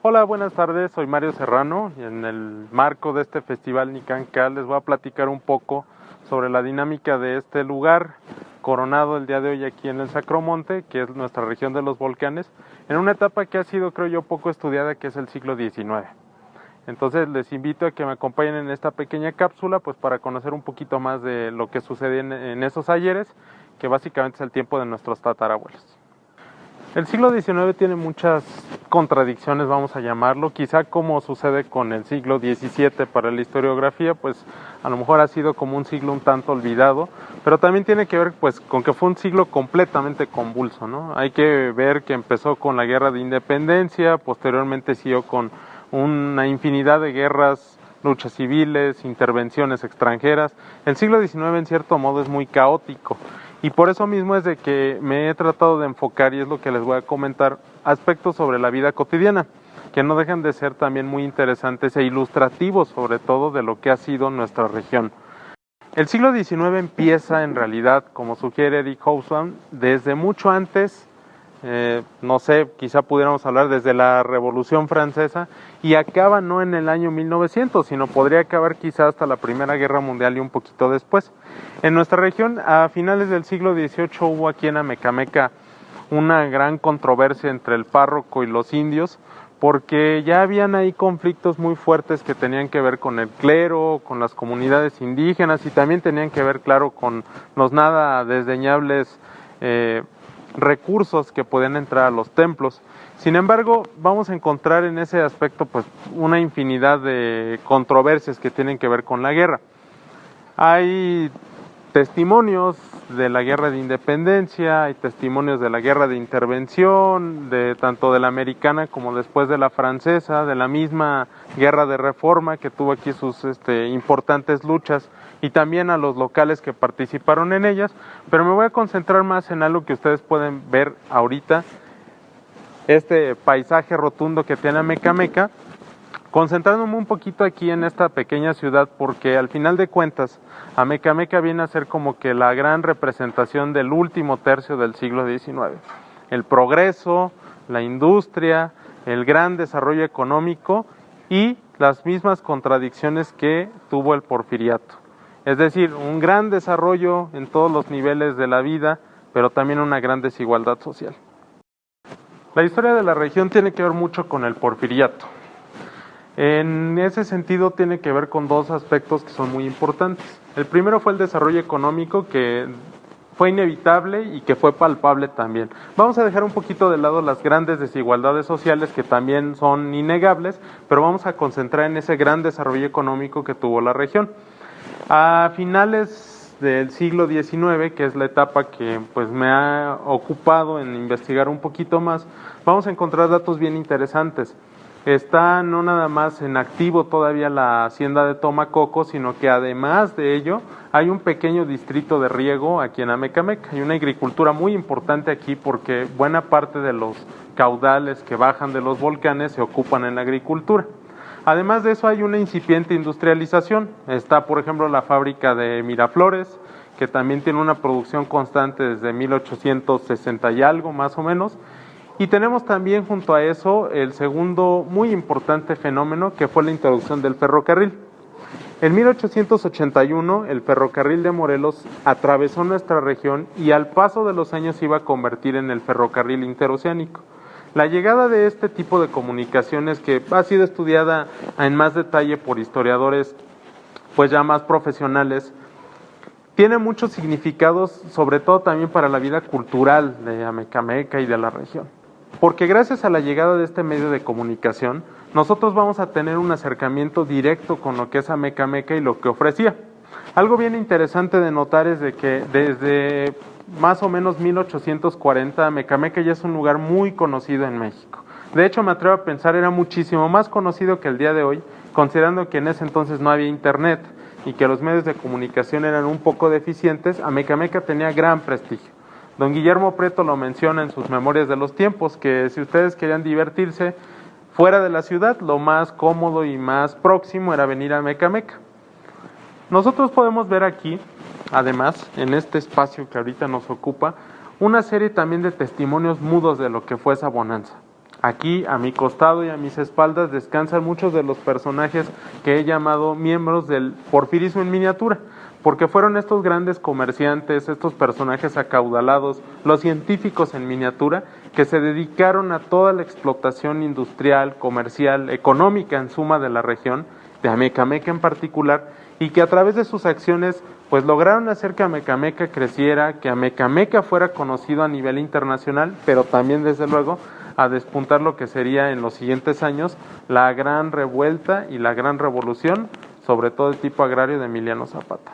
Hola, buenas tardes, soy Mario Serrano y en el marco de este festival Nicancal les voy a platicar un poco sobre la dinámica de este lugar coronado el día de hoy aquí en el Sacromonte, que es nuestra región de los volcanes, en una etapa que ha sido, creo yo, poco estudiada, que es el siglo XIX. Entonces les invito a que me acompañen en esta pequeña cápsula pues para conocer un poquito más de lo que sucede en esos ayeres, que básicamente es el tiempo de nuestros tatarabuelos. El siglo XIX tiene muchas contradicciones, vamos a llamarlo, quizá como sucede con el siglo XVII para la historiografía, pues a lo mejor ha sido como un siglo un tanto olvidado, pero también tiene que ver pues con que fue un siglo completamente convulso, ¿no? Hay que ver que empezó con la guerra de independencia, posteriormente siguió con una infinidad de guerras, luchas civiles, intervenciones extranjeras. El siglo XIX en cierto modo es muy caótico. Y por eso mismo es de que me he tratado de enfocar, y es lo que les voy a comentar, aspectos sobre la vida cotidiana, que no dejan de ser también muy interesantes e ilustrativos sobre todo de lo que ha sido nuestra región. El siglo XIX empieza en realidad, como sugiere Eric Hobsbawm, desde mucho antes, no sé, quizá pudiéramos hablar desde la Revolución Francesa, y acaba no en el año 1900, sino podría acabar quizá hasta la Primera Guerra Mundial y un poquito después. En nuestra región, a finales del siglo XVIII, hubo aquí en Amecameca una gran controversia entre el párroco y los indios, porque ya habían ahí conflictos muy fuertes que tenían que ver con el clero, con las comunidades indígenas, y también tenían que ver, claro, con los nada desdeñables recursos que podían entrar a los templos. Sin embargo, vamos a encontrar en ese aspecto pues una infinidad de controversias que tienen que ver con la guerra. Hay testimonios de la guerra de independencia, hay testimonios de la guerra de intervención, de tanto de la americana como después de la francesa, de la misma guerra de reforma que tuvo aquí sus importantes luchas, y también a los locales que participaron en ellas, pero me voy a concentrar más en algo que ustedes pueden ver ahorita, este paisaje rotundo que tiene Amecameca, concentrándome un poquito aquí en esta pequeña ciudad, porque al final de cuentas Amecameca viene a ser como que la gran representación del último tercio del siglo XIX. El progreso, la industria, el gran desarrollo económico y las mismas contradicciones que tuvo el porfiriato. Es decir, un gran desarrollo en todos los niveles de la vida, pero también una gran desigualdad social. La historia de la región tiene que ver mucho con el porfiriato. En ese sentido tiene que ver con dos aspectos que son muy importantes. El primero fue el desarrollo económico, que fue inevitable y que fue palpable también. Vamos a dejar un poquito de lado las grandes desigualdades sociales, que también son innegables, pero vamos a concentrar en ese gran desarrollo económico que tuvo la región. A finales del siglo XIX, que es la etapa que pues me ha ocupado en investigar un poquito más, vamos a encontrar datos bien interesantes. Está no nada más en activo todavía la hacienda de Tomacoco, sino que además de ello hay un pequeño distrito de riego aquí en Amecameca. Hay una agricultura muy importante aquí porque buena parte de los caudales que bajan de los volcanes se ocupan en la agricultura. Además de eso hay una incipiente industrialización. Está, por ejemplo, la fábrica de Miraflores, que también tiene una producción constante desde 1860 y algo más o menos. Y tenemos también junto a eso el segundo muy importante fenómeno, que fue la introducción del ferrocarril. En 1881 el ferrocarril de Morelos atravesó nuestra región y al paso de los años se iba a convertir en el ferrocarril interoceánico. La llegada de este tipo de comunicaciones, que ha sido estudiada en más detalle por historiadores pues ya más profesionales, tiene muchos significados, sobre todo también para la vida cultural de Amecameca y de la región. Porque gracias a la llegada de este medio de comunicación, nosotros vamos a tener un acercamiento directo con lo que es Amecameca y lo que ofrecía. Algo bien interesante de notar es de que desde más o menos 1840 Amecameca ya es un lugar muy conocido en México. De hecho, me atrevo a pensar, era muchísimo más conocido que el día de hoy, considerando que en ese entonces no había internet y que los medios de comunicación eran un poco deficientes. Amecameca tenía gran prestigio. Don Guillermo Prieto lo menciona en sus Memorias de los Tiempos, que si ustedes querían divertirse fuera de la ciudad, lo más cómodo y más próximo era venir a Amecameca. Nosotros podemos ver aquí, además, en este espacio que ahorita nos ocupa, una serie también de testimonios mudos de lo que fue esa bonanza. Aquí, a mi costado y a mis espaldas, descansan muchos de los personajes que he llamado miembros del porfirismo en miniatura, porque fueron estos grandes comerciantes, estos personajes acaudalados, los científicos en miniatura, que se dedicaron a toda la explotación industrial, comercial, económica en suma de la región, de Amecameca en particular, y que a través de sus acciones pues lograron hacer que Amecameca creciera, que Amecameca fuera conocido a nivel internacional, pero también desde luego a despuntar lo que sería en los siguientes años la gran revuelta y la gran revolución, sobre todo el tipo agrario de Emiliano Zapata.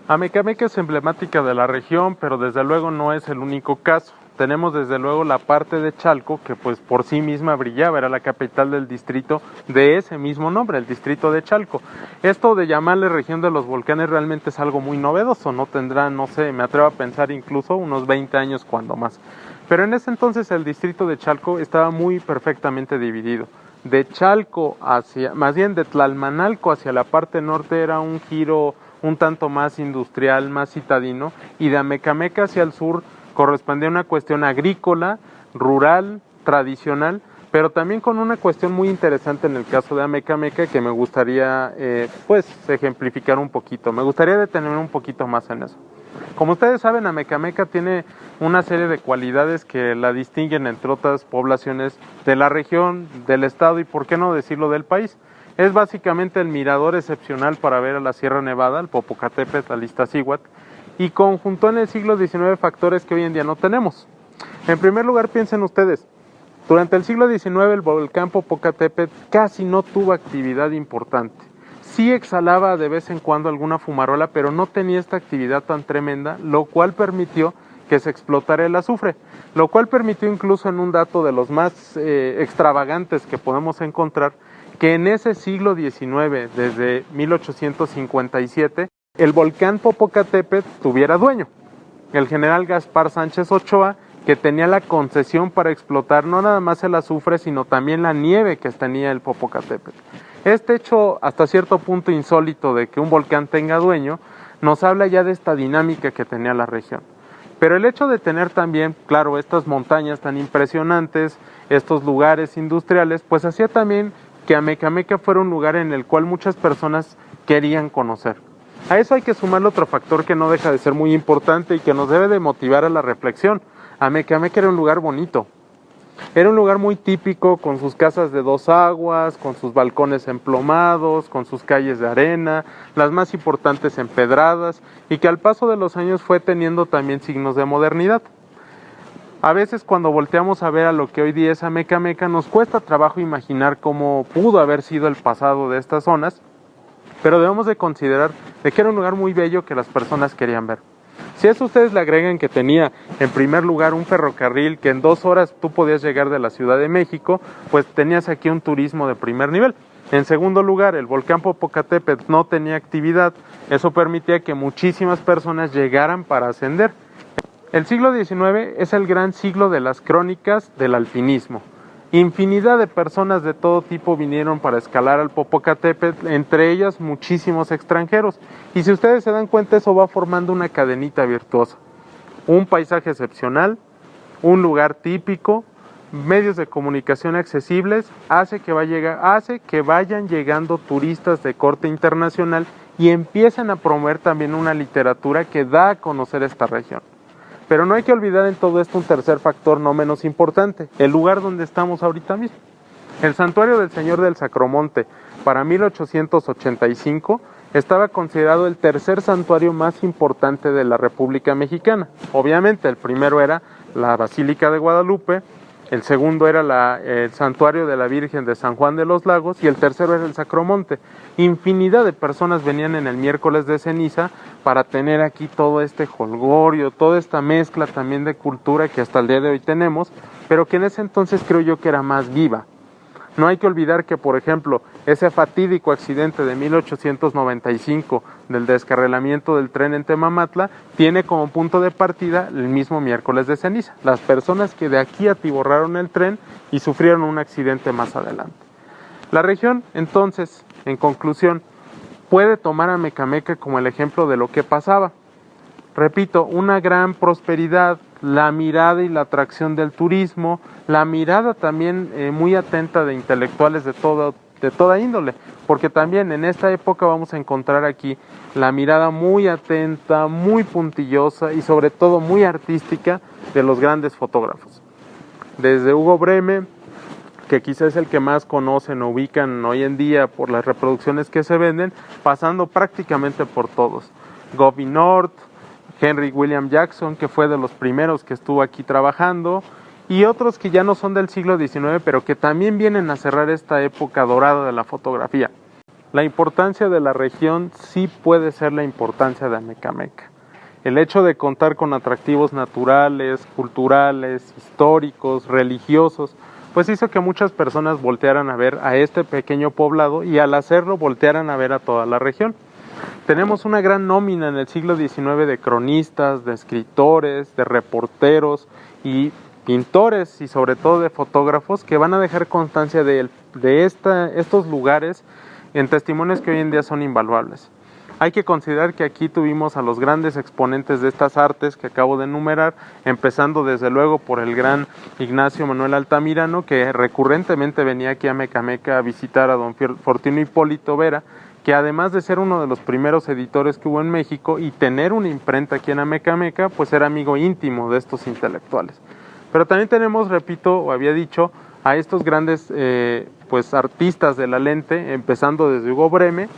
Amecameca es emblemática de la región, pero desde luego no es el único caso. Tenemos desde luego la parte de Chalco, que pues por sí misma brillaba, era la capital del distrito de ese mismo nombre, el distrito de Chalco. Esto de llamarle región de los volcanes realmente es algo muy novedoso, no tendrá, no sé, me atrevo a pensar incluso unos 20 años cuando más. Pero en ese entonces el distrito de Chalco estaba muy perfectamente dividido. De Chalco hacia, más bien de Tlalmanalco hacia la parte norte era un giro un tanto más industrial, más citadino, y de Amecameca hacia el sur correspondía a una cuestión agrícola, rural, tradicional, pero también con una cuestión muy interesante en el caso de Amecameca que me gustaría pues ejemplificar un poquito, me gustaría detenerme un poquito más en eso. Como ustedes saben, Amecameca tiene una serie de cualidades que la distinguen entre otras poblaciones de la región, del estado y por qué no decirlo del país. Es básicamente el mirador excepcional para ver a la Sierra Nevada, el Popocatépetl, al Iztaccíhuatl, y conjuntó en el siglo XIX factores que hoy en día no tenemos. En primer lugar, piensen ustedes, durante el siglo XIX el volcán Popocatépetl casi no tuvo actividad importante. Sí exhalaba de vez en cuando alguna fumarola, pero no tenía esta actividad tan tremenda, lo cual permitió que se explotara el azufre, lo cual permitió incluso en un dato de los más extravagantes que podemos encontrar, que en ese siglo XIX, desde 1857, el volcán Popocatépetl tuviera dueño, el general Gaspar Sánchez Ochoa, que tenía la concesión para explotar no nada más el azufre, sino también la nieve que tenía el Popocatépetl. Este hecho, hasta cierto punto insólito de que un volcán tenga dueño, nos habla ya de esta dinámica que tenía la región. Pero el hecho de tener también, claro, estas montañas tan impresionantes, estos lugares industriales, pues hacía también que Amecameca fuera un lugar en el cual muchas personas querían conocer. A eso hay que sumarle otro factor que no deja de ser muy importante y que nos debe de motivar a la reflexión. Amecameca era un lugar bonito. Era un lugar muy típico, con sus casas de dos aguas, con sus balcones emplomados, con sus calles de arena, las más importantes empedradas, y que al paso de los años fue teniendo también signos de modernidad. A veces cuando volteamos a ver a lo que hoy día es Amecameca, nos cuesta trabajo imaginar cómo pudo haber sido el pasado de estas zonas, pero debemos de considerar de que era un lugar muy bello que las personas querían ver. Si a eso ustedes le agregan que tenía en primer lugar un ferrocarril que en 2 horas tú podías llegar de la Ciudad de México, pues tenías aquí un turismo de primer nivel. En segundo lugar, el volcán Popocatépetl no tenía actividad, eso permitía que muchísimas personas llegaran para ascender. El siglo XIX es el gran siglo de las crónicas del alpinismo. Infinidad de personas de todo tipo vinieron para escalar al Popocatépetl, entre ellas muchísimos extranjeros. Y si ustedes se dan cuenta, eso va formando una cadenita virtuosa. Un paisaje excepcional, un lugar típico, medios de comunicación accesibles, hace que vayan llegando turistas de corte internacional y empiezan a promover también una literatura que da a conocer esta región. Pero no hay que olvidar en todo esto un tercer factor no menos importante, el lugar donde estamos ahorita mismo. El santuario del Señor del Sacromonte, para 1885, estaba considerado el tercer santuario más importante de la República Mexicana. Obviamente, el primero era la Basílica de Guadalupe, el segundo era el santuario de la Virgen de San Juan de los Lagos y el tercero era el Sacromonte. Infinidad de personas venían en el miércoles de ceniza para tener aquí todo este jolgorio, toda esta mezcla también de cultura que hasta el día de hoy tenemos, pero que en ese entonces creo yo que era más viva. No hay que olvidar que, por ejemplo, ese fatídico accidente de 1895 del descarrilamiento del tren en Temamatla tiene como punto de partida el mismo miércoles de ceniza. Las personas que de aquí atiborraron el tren y sufrieron un accidente más adelante. La región, entonces, en conclusión, puede tomar a Amecameca como el ejemplo de lo que pasaba. Repito, una gran prosperidad, la mirada y la atracción del turismo, la mirada también muy atenta de intelectuales de toda índole, porque también en esta época vamos a encontrar aquí la mirada muy atenta, muy puntillosa y sobre todo muy artística de los grandes fotógrafos. Desde Hugo Breme, que quizás es el que más conocen o ubican hoy en día por las reproducciones que se venden, pasando prácticamente por todos. Gobi North, Henry William Jackson, que fue de los primeros que estuvo aquí trabajando, y otros que ya no son del siglo XIX, pero que también vienen a cerrar esta época dorada de la fotografía. La importancia de la región sí puede ser la importancia de Amecameca. El hecho de contar con atractivos naturales, culturales, históricos, religiosos, pues hizo que muchas personas voltearan a ver a este pequeño poblado y al hacerlo voltearan a ver a toda la región. Tenemos una gran nómina en el siglo XIX de cronistas, de escritores, de reporteros y pintores y sobre todo de fotógrafos que van a dejar constancia de estos lugares en testimonios que hoy en día son invaluables. Hay que considerar que aquí tuvimos a los grandes exponentes de estas artes que acabo de enumerar, empezando desde luego por el gran Ignacio Manuel Altamirano, que recurrentemente venía aquí a Amecameca a visitar a don Fortino Hipólito Vera, que además de ser uno de los primeros editores que hubo en México y tener una imprenta aquí en Amecameca, pues era amigo íntimo de estos intelectuales. Pero también tenemos, repito, o había dicho, a estos grandes pues artistas de la lente, empezando desde Hugo Breme,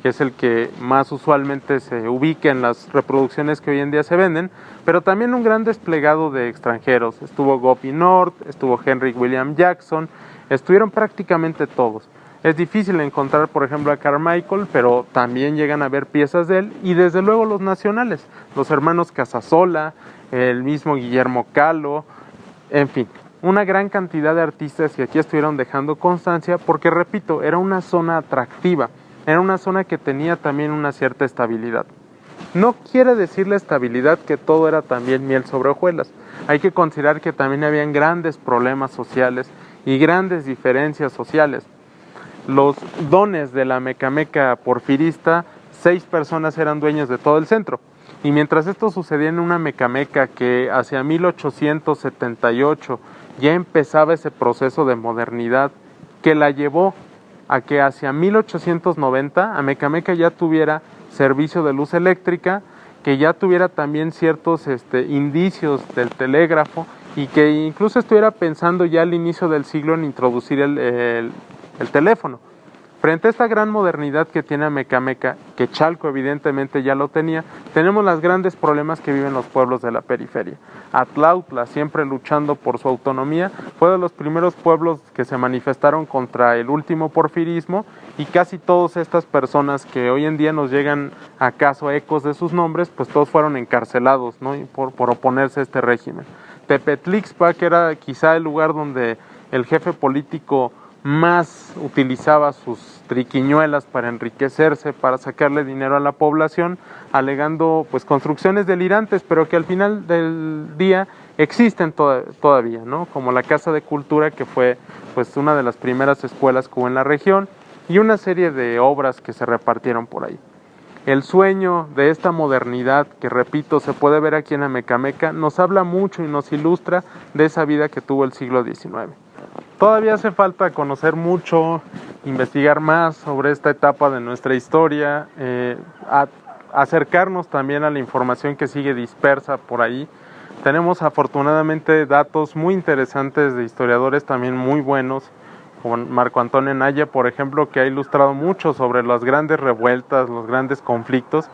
que es el que más usualmente se ubica en las reproducciones que hoy en día se venden, pero también un gran desplegado de extranjeros. Estuvo Gopi North, estuvo Henry William Jackson, estuvieron prácticamente todos. Es difícil encontrar, por ejemplo, a Carmichael, pero también llegan a ver piezas de él, y desde luego los nacionales, los hermanos Casasola, el mismo Guillermo Calo, en fin, una gran cantidad de artistas que aquí estuvieron dejando constancia, porque repito, era una zona atractiva, era una zona que tenía también una cierta estabilidad. No quiere decir la estabilidad que todo era también miel sobre hojuelas. Hay que considerar que también habían grandes problemas sociales y grandes diferencias sociales. Los dones de la Amecameca porfirista, 6 personas eran dueños de todo el centro. Y mientras esto sucedía en una Amecameca que hacia 1878 ya empezaba ese proceso de modernidad que la llevó a que hacia 1890 Amecameca ya tuviera servicio de luz eléctrica, que ya tuviera también ciertos indicios del telégrafo y que incluso estuviera pensando ya al inicio del siglo en introducir el teléfono. Frente a esta gran modernidad que tiene Amecameca, que Chalco evidentemente ya lo tenía, tenemos los grandes problemas que viven los pueblos de la periferia. Atlautla, siempre luchando por su autonomía, fue de los primeros pueblos que se manifestaron contra el último porfirismo, y casi todas estas personas que hoy en día nos llegan acaso ecos de sus nombres, pues todos fueron encarcelados, ¿no? por oponerse a este régimen. Tepetlixpa, que era quizá el lugar donde el jefe político más utilizaba sus triquiñuelas para enriquecerse, para sacarle dinero a la población, alegando pues construcciones delirantes, pero que al final del día existen todavía, ¿no? Como la Casa de Cultura, que fue pues una de las primeras escuelas que hubo en la región, y una serie de obras que se repartieron por ahí. El sueño de esta modernidad, que repito, se puede ver aquí en Amecameca, nos habla mucho y nos ilustra de esa vida que tuvo el siglo XIX. Todavía hace falta conocer mucho, investigar más sobre esta etapa de nuestra historia, acercarnos también a la información que sigue dispersa por ahí. Tenemos afortunadamente datos muy interesantes de historiadores también muy buenos, como Marco Antonio Naya, por ejemplo, que ha ilustrado mucho sobre las grandes revueltas, los grandes conflictos.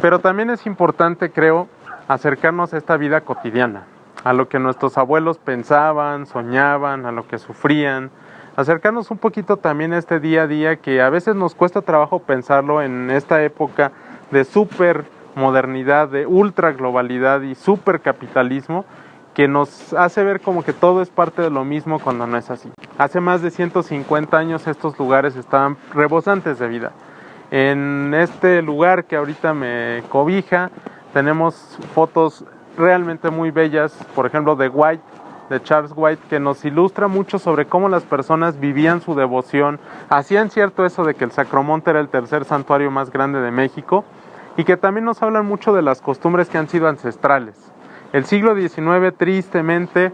Pero también es importante, creo, acercarnos a esta vida cotidiana, a lo que nuestros abuelos pensaban, soñaban, a lo que sufrían, acercarnos un poquito también a este día a día que a veces nos cuesta trabajo pensarlo en esta época de super modernidad, de ultra globalidad y super capitalismo, que nos hace ver como que todo es parte de lo mismo cuando no es así. Hace más de 150 años estos lugares estaban rebosantes de vida. En este lugar que ahorita me cobija tenemos fotos realmente muy bellas, por ejemplo de White, de Charles White, que nos ilustra mucho sobre cómo las personas vivían su devoción, hacían cierto eso de que el Sacromonte era el tercer santuario más grande de México, y que también nos hablan mucho de las costumbres que han sido ancestrales. El siglo XIX, tristemente,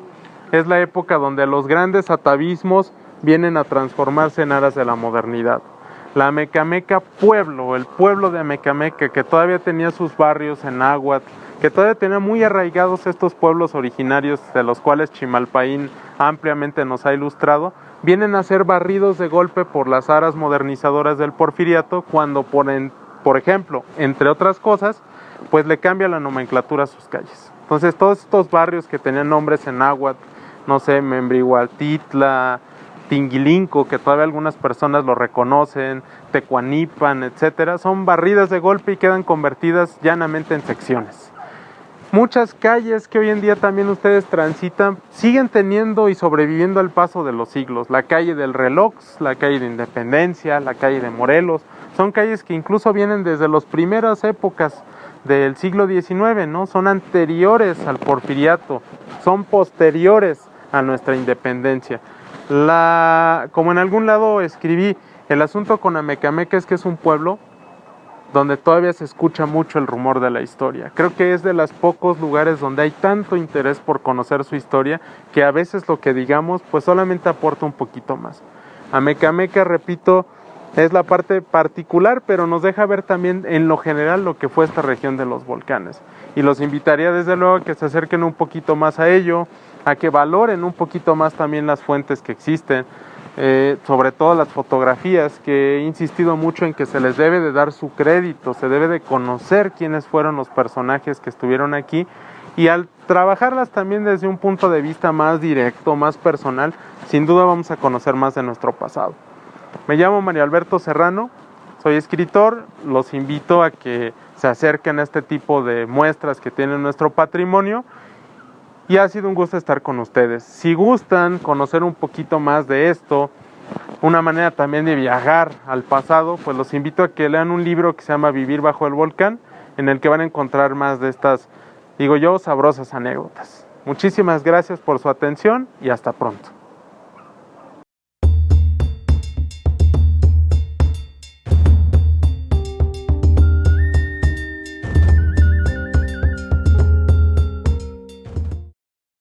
es la época donde los grandes atavismos vienen a transformarse en aras de la modernidad. La Amecameca pueblo, el pueblo de Amecameca, que todavía tenía sus barrios en náhuatl, que todavía tenía muy arraigados estos pueblos originarios de los cuales Chimalpaín ampliamente nos ha ilustrado, vienen a ser barridos de golpe por las aras modernizadoras del Porfiriato cuando, por ejemplo, entre otras cosas, pues le cambia la nomenclatura a sus calles. Entonces todos estos barrios que tenían nombres en náhuatl, no sé, Membrihualtitla, Tinguilinco, que todavía algunas personas lo reconocen, Tecuanipan, etcétera, son barridas de golpe y quedan convertidas llanamente en secciones. Muchas calles que hoy en día también ustedes transitan siguen teniendo y sobreviviendo al paso de los siglos. La calle del Reloj, la calle de Independencia, la calle de Morelos, son calles que incluso vienen desde las primeras épocas del siglo XIX, ¿no? Son anteriores al Porfiriato, son posteriores a nuestra independencia. Como en algún lado escribí, el asunto con Amecameca es que es un pueblo donde todavía se escucha mucho el rumor de la historia. Creo que es de los pocos lugares donde hay tanto interés por conocer su historia que a veces lo que digamos pues solamente aporta un poquito más. Amecameca, repito, es la parte particular, pero nos deja ver también en lo general lo que fue esta región de los volcanes. Y los invitaría desde luego a que se acerquen un poquito más a ello, a que valoren un poquito más también las fuentes que existen, sobre todo las fotografías, que he insistido mucho en que se les debe de dar su crédito, se debe de conocer quiénes fueron los personajes que estuvieron aquí, y al trabajarlas también desde un punto de vista más directo, más personal, sin duda vamos a conocer más de nuestro pasado. Me llamo Mario Alberto Serrano, soy escritor, los invito a que se acerquen a este tipo de muestras que tiene nuestro patrimonio, y ha sido un gusto estar con ustedes. Si gustan conocer un poquito más de esto, una manera también de viajar al pasado, pues los invito a que lean un libro que se llama Vivir bajo el volcán, en el que van a encontrar más de estas, digo yo, sabrosas anécdotas. Muchísimas gracias por su atención y hasta pronto.